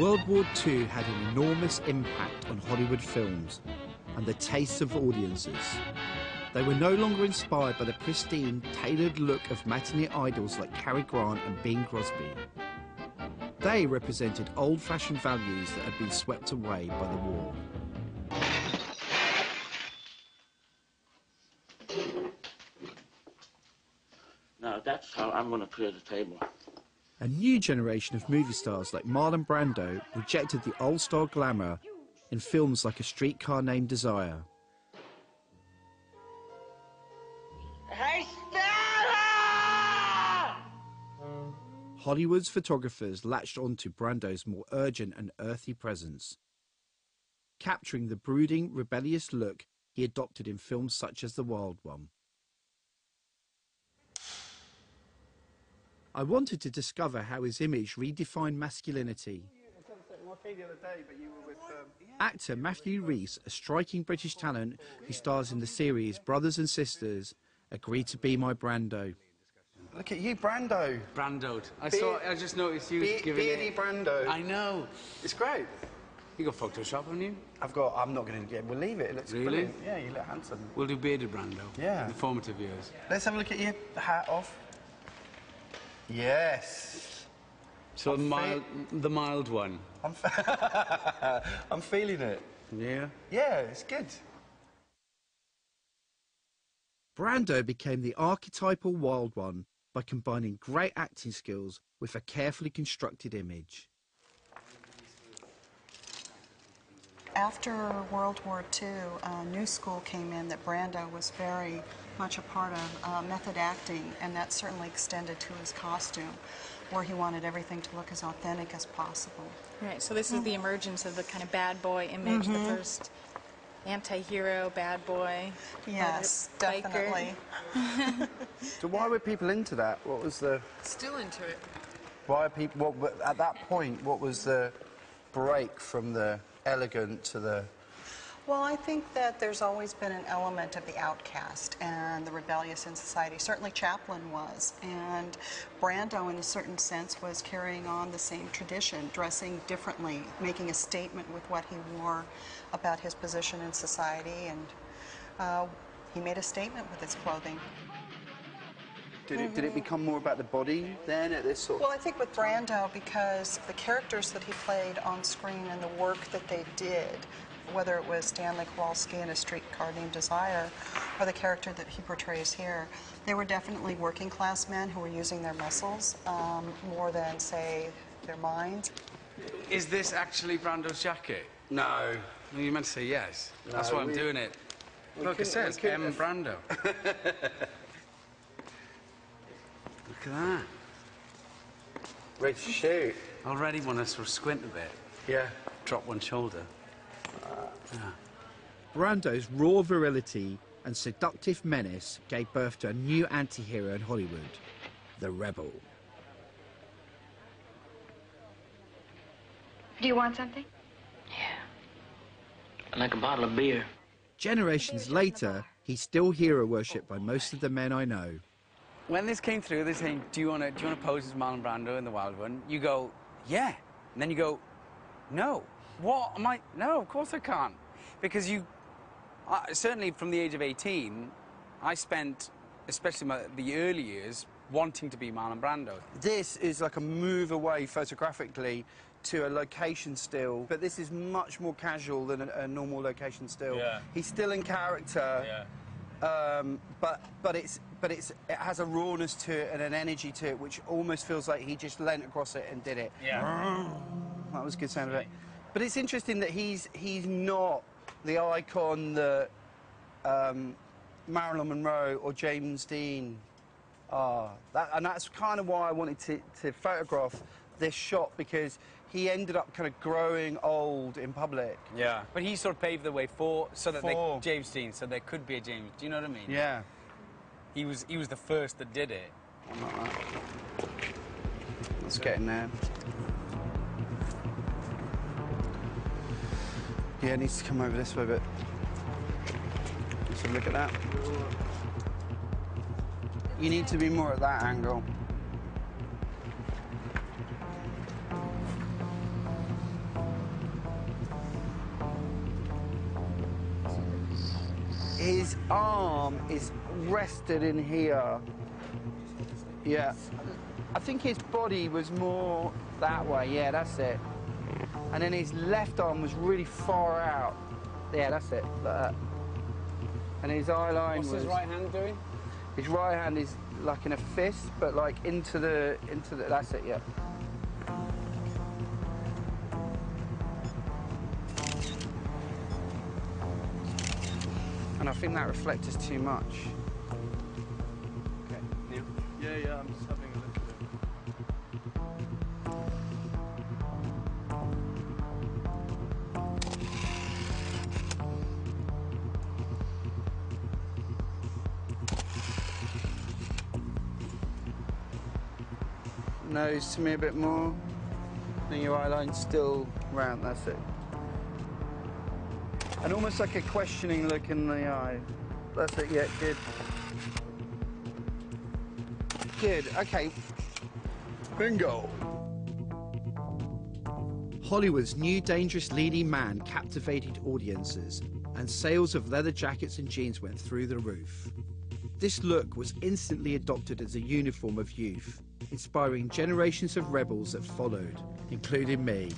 World War II had an enormous impact on Hollywood films and the tastes of audiences. They were no longer inspired by the pristine, tailored look of matinee idols like Cary Grant and Bing Crosby. They represented old-fashioned values that had been swept away by the war. Now that's how I'm going to clear the table. A new generation of movie stars like Marlon Brando rejected the old-style glamour in films like A Streetcar Named Desire. Hey, Stella! Hollywood's photographers latched onto Brando's more urgent and earthy presence, capturing the brooding, rebellious look he adopted in films such as The Wild One. I wanted to discover how his image redefined masculinity. Actor Matthew Rhys, a striking British talent who stars in the series Brothers and Sisters, agreed to be my Brando. Look at you, Brando. Brandoed. I just noticed you giving Beardy it. Brando. I know. It's great. You got Photoshop, haven't you? I'm not going to get. We'll leave it. It looks really brilliant. Yeah, you look handsome. We'll do bearded Brando. Yeah. The formative years. Let's have a look at your hat off. Yes. So the mild one. I'm feeling it. Yeah. Yeah, it's good. Brando became the archetypal wild one by combining great acting skills with a carefully constructed image. After World War II, a new school came in that Brando was very much a part of, method acting, and that certainly extended to his costume, where he wanted everything to look as authentic as possible. Right, so this is the emergence of the kind of bad boy image, the first anti-hero, bad boy. Yes, biker. definitely. So why were people into that? What was the... Still into it. Why are people... at that point, what was the break from the elegant to the... Well, I think that there's always been an element of the outcast and the rebellious in society. Certainly Chaplin was, and Brando, in a certain sense, was carrying on the same tradition, dressing differently, making a statement with what he wore about his position in society, and he made a statement with his clothing. Did it become more about the body then at this sort of... Well, I think with Brando, because the characters that he played on screen and the work that they did, whether it was Stanley Kowalski in A Streetcar Named Desire or the character that he portrays here, they were definitely working class men who were using their muscles more than, say, their minds. Is this actually Brando's jacket? No. You meant to say yes. No, that's why I'm doing it. Look, it says M. Brando. Look at that. Ready to shoot. Already want to sort of squint a bit. Yeah. Drop one shoulder. Yeah. Brando's raw virility and seductive menace gave birth to a new anti-hero in Hollywood, the rebel. Do you want something? Yeah. Like a bottle of beer. Generations later, he's still hero worshipped by most of the men I know. When this came through, they're saying, do you want to pose as Marlon Brando in The Wild One? You go, yeah. And then you go, no. What? No, of course I can't. Because certainly from the age of 18, I spent, especially the early years, wanting to be Marlon Brando. This is like a move away photographically to a location still, but this is much more casual than a normal location still. Yeah. He's still in character, Yeah. but it has a rawness to it and an energy to it, which almost feels like he just leant across it and did it. Yeah. That was a good sound of it. But it's interesting that he's not the icon that Marilyn Monroe or James Dean are. And that's kind of why I wanted to photograph this shot, because he ended up kind of growing old in public. Yeah. But he sort of paved the way James Dean, so there could be a James. Do you know what I mean? Yeah. He was the first that did it. Let's get in there. Yeah, it needs to come over this way a bit. Let's have a look at that. You need to be more at that angle. his arm is rested in here. Yeah. I think his body was more that way. Yeah, that's it. And then his left arm was really far out. Yeah, that's it. Like that. And his eye line was... What's his right hand doing? His right hand is like in a fist, but like into the... That's it, yeah. And I think that reflector's too much. Okay, Neil? Yeah, I'm just having a look at it. Nose to me a bit more. Then your eye line's still round, that's it. And almost like a questioning look in the eye. That's it, yeah, good. Good, okay. Bingo! Hollywood's new dangerous leading man captivated audiences, and sales of leather jackets and jeans went through the roof. This look was instantly adopted as a uniform of youth, inspiring generations of rebels that followed, including me.